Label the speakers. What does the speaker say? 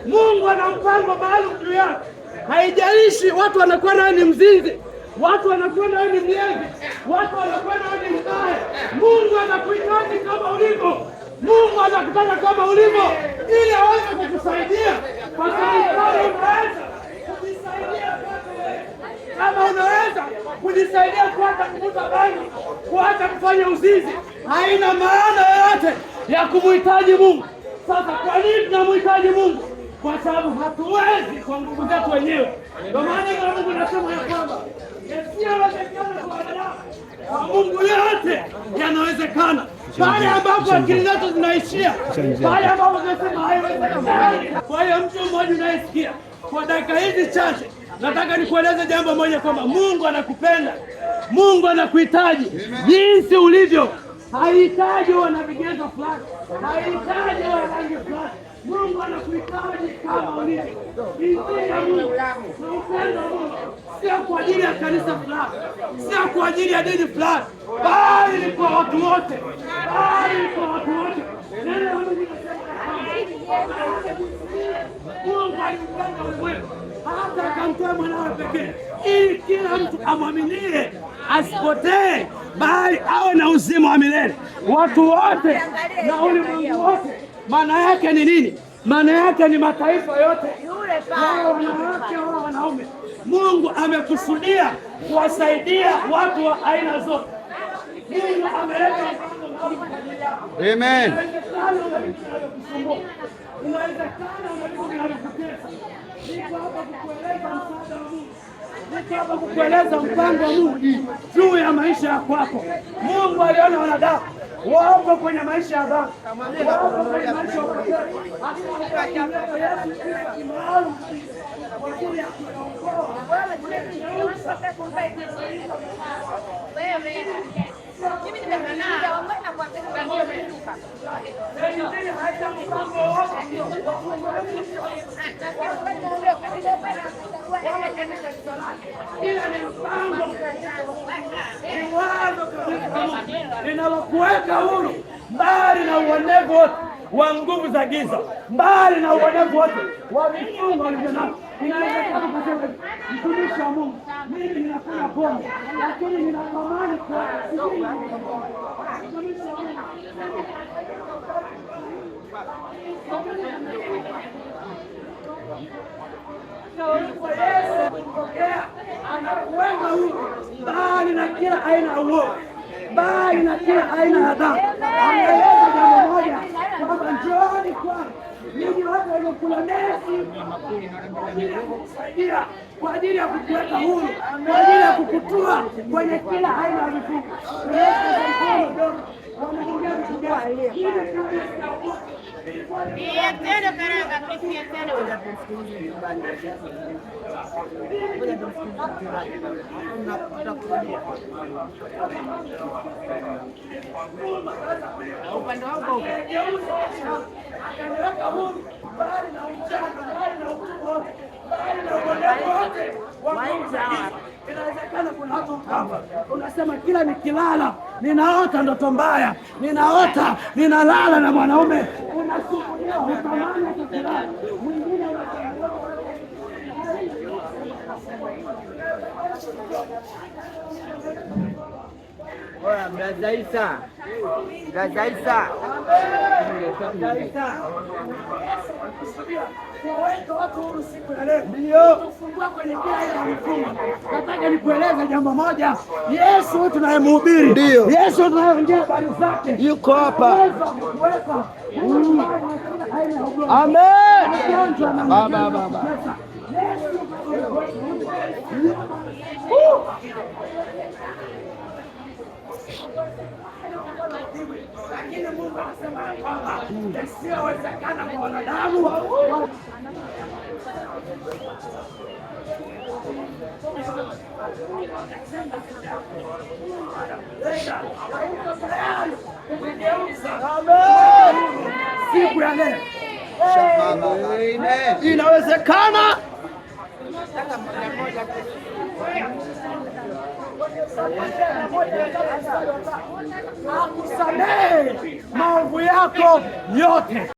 Speaker 1: Mungu ana mpango maalum juu yako. Haijalishi watu wanakuwa nawe ni mzinzi, watu wanakuwa nawe ni mlevi, watu wanakuwa nawe ni mbaya. Mungu anakuhitaji kama ulivyo. Mungu anakutaka kama ulivyo ili aweze kukusaidia, kwa sababu kama unaweza kujisaidia kuacha kuvuta bangi, kuacha kufanya uzinzi, haina maana yoyote ya kumhitaji Mungu. Sasa kwa nini tunamhitaji Mungu? Kwa sababu hatuwezi kwa nguvu zetu wenyewe. Ndio maana Mungu anasema ya kwamba yasiyowezekana kwa wanadamu, kwa Mungu yote yanawezekana. Pale ambapo akili zetu zinaishia, pale ambapo tunasema haiwezekani. Kwa hiyo mtu mmoja unayesikia kwa dakika hizi chache, nataka nikueleze jambo moja, kwamba Mungu anakupenda, Mungu anakuhitaji jinsi ulivyo. Hahitaji uwe na vigezo fulani, hahitaji uwe na rangi fulani. Mungu anakuhitaji kama ulivyo. Sio kwa ajili ya kanisa fulani, sio kwa ajili ya dini fulani, bali ni kwa watu wote, bali ni kwa watu wote. Mungu alimpenda ulimwengu hata akamtoa mwanawe pekee, ili kila mtu amwaminie asipotee, bali awe na uzima wa milele. Watu wote na ulimwengu wote. Maana yake ni nini? Maana yake ni mataifa yote, wao wanawake, wao wanaume. Mungu amekusudia kuwasaidia watu wa aina zote. Mungu ameleta
Speaker 2: amen.
Speaker 1: Inawezekana unakutesa. Niko hapa kukueleza msaada wa Mungu. Niko hapa kukueleza mpango wa Mungu juu ya maisha ya kwako. Mungu aliona wanadamu wako kwenye maisha ya dhambi, wako kwenye maisha ya upotevu. Linalokuweka huru mbali na uonevu wote wa nguvu za giza, mbali na uonevu wote wa vifungo walivyonavyo. Inawezekana kusema mtumishi wa Mungu, mimi ninakula pombe lakini ninatamani kwa anakuweka huru mbali na kila aina ya uovu, mbali na kila aina ya dhambi. Anaeleza jambo moja, kwamba njooni kwangu ninyi wote waliokula nesi, kwa ajili ya kukusaidia, kwa ajili ya kukuweka huru, kwa ajili ya kukutoa kwenye kila aina ya vifungo.
Speaker 3: upande wako
Speaker 1: inawezekana kuna watu hapa unasema kila nikilala ninaota ndoto mbaya, ninaota ninalala na mwanaume, unasukulia utamani kulala. Mwingine
Speaker 3: oya Braza Isa, Braza Isa,
Speaker 1: ndio kufungua kwenye kila aina ya mifumo. Nataka nikueleze jambo moja, Yesu tunayemhubiri,
Speaker 2: ndio
Speaker 1: Yesu tunayeongea habari zake,
Speaker 2: yuko hapa.
Speaker 1: Amen.
Speaker 2: Baba.
Speaker 1: Lakini Mungu anasema kwamba isiyowezekana kwa wanadamu. Siku ya leo inawezekana. Akusamehe maovu yako yote.